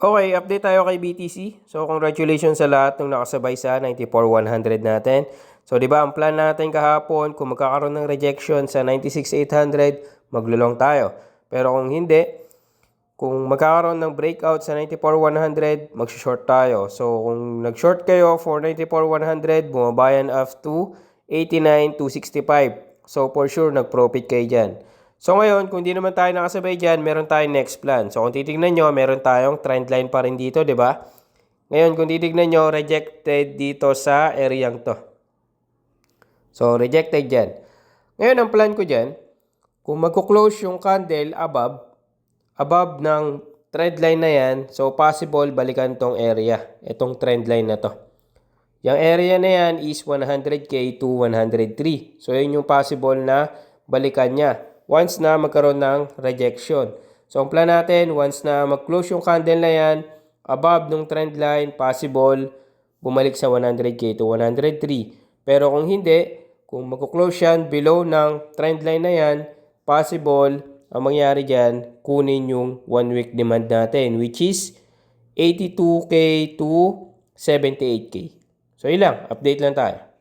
Okay, update tayo kay BTC. So, congratulations sa lahat ng nakasabay sa 94,100 natin. So, di ba, ang plan natin kahapon, kung magkakaroon ng rejection sa 96,800, maglulong tayo. Pero kung hindi, kung magkakaroon ng breakout sa 94,100, mag-short tayo. So, kung nag-short kayo for 94,100, bumabayan up to 89,265. So, for sure, nag-profit kayo dyan. So ngayon, kung di naman tayo nakasabay dyan, meron tayong next plan. So kung titignan nyo, meron tayong trend line pa rin dito, di ba? Ngayon, kung titignan nyo, rejected dito sa area to. So rejected dyan. Ngayon, ang plan ko dyan, kung magko-close yung candle above ng trend line na yan, so possible balikan tong area, itong trend line na to. Yung area na yan is 100K to 103. So yun yung possible na balikan niya once na magkaroon ng rejection. So, ang plan natin, once na mag-close yung candle na yan, above ng trend line, possible, bumalik sa 100K to 103. Pero kung hindi, kung mag-close yan below ng trend line na yan, possible, ang mangyari dyan, kunin yung 1 week demand natin, which is 82K to 78K. So, ilang, update lang tayo.